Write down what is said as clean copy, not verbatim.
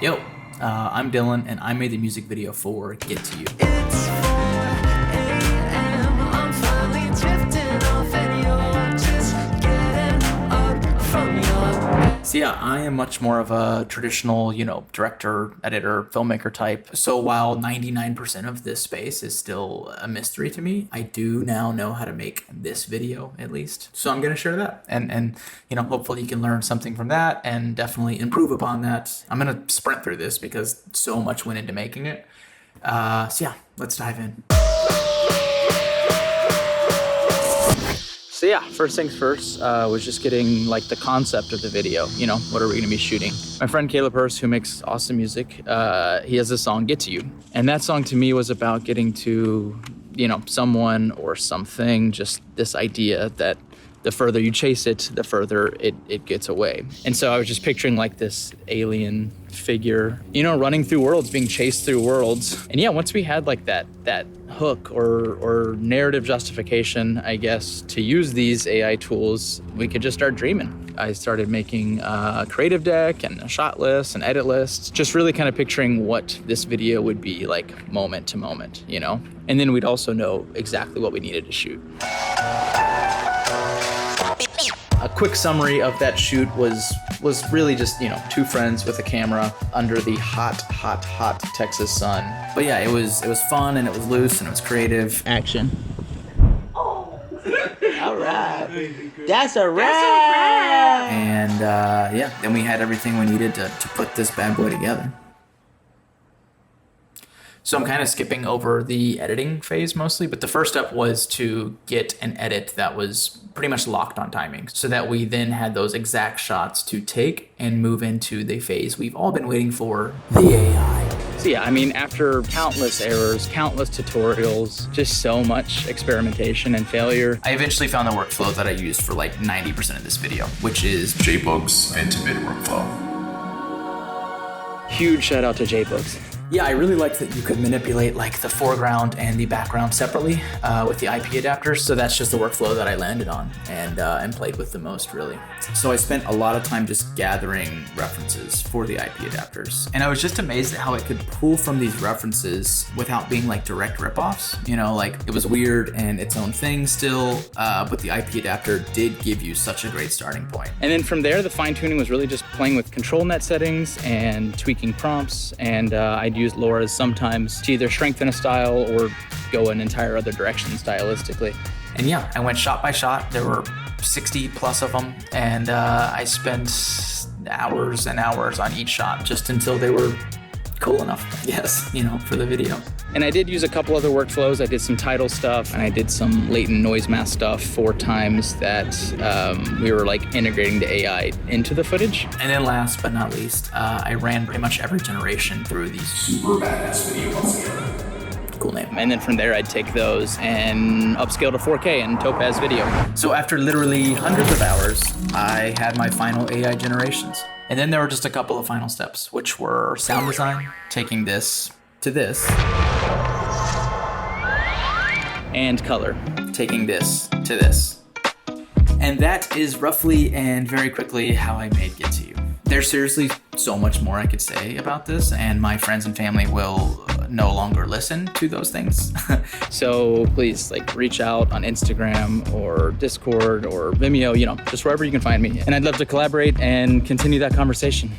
Yo, I'm Dylan, and I made the music video for Get To You. It's 4 a.m. I'm finally drifting off and you're just getting up from your... So yeah, I am much more of a traditional, director, editor, filmmaker type. So while 99% of this space is still a mystery to me, I do now know how to make this video at least. So I'm going to share that and hopefully you can learn something from that and definitely improve upon that. I'm going to sprint through this because so much went into making it. So yeah, let's dive in. So yeah, first things first, was just getting like the concept of the video, what are we gonna be shooting? My friend Caleb Hurst, who makes awesome music, he has this song, Get To You. And that song to me was about getting to, someone or something, just this idea that the further you chase it, the further it gets away. And so I was just picturing like this alien figure, running through worlds, being chased through worlds. And yeah, once we had like that hook or narrative justification, I guess, to use these AI tools, we could just start dreaming. I started making a creative deck and a shot list and edit lists, just really kind of picturing what this video would be like moment to moment, And then we'd also know exactly what we needed to shoot. A quick summary of that shoot was really just, two friends with a camera under the hot Texas sun. But yeah, it was fun and it was loose and it was creative. Action. Oh. All right. That's a wrap. And then we had everything we needed to put this bad boy together. So I'm kind of skipping over the editing phase mostly, but the first step was to get an edit that was pretty much locked on timing so that we then had those exact shots to take and move into the phase we've all been waiting for, the AI. So yeah, after countless errors, countless tutorials, just so much experimentation and failure, I eventually found the workflow that I used for like 90% of this video, which is JBug's intimate workflow. Huge shout out to JBugs. Yeah, I really liked that you could manipulate like the foreground and the background separately with the IP adapters. So that's just the workflow that I landed on and played with the most, really. So I spent a lot of time just gathering references for the IP adapters. And I was just amazed at how it could pull from these references without being like direct ripoffs. Like it was weird and its own thing still, but the IP adapter did give you such a great starting point. And then from there, the fine tuning was really just playing with control net settings and tweaking prompts. And I'd use Laura's sometimes to either strengthen a style or go an entire other direction stylistically. And yeah, I went shot by shot. There were 60 plus of them, and I spent hours and hours on each shot just until they were cool enough, I guess, for the video. And I did use a couple other workflows. I did some title stuff and I did some latent noise mask stuff 4 times that we were like integrating the AI into the footage. And then last but not least, I ran pretty much every generation through these Super badass video altogether. Cool name. And then from there, I'd take those and upscale to 4K in Topaz Video. So after literally hundreds of hours, I had my final AI generations. And then there were just a couple of final steps, which were sound design, taking this to this, and color, taking this to this. And that is roughly and very quickly how I made Get To You. There's seriously so much more I could say about this, and my friends and family will no longer listen to those things. So please reach out on Instagram or Discord or Vimeo, just wherever you can find me. And I'd love to collaborate and continue that conversation.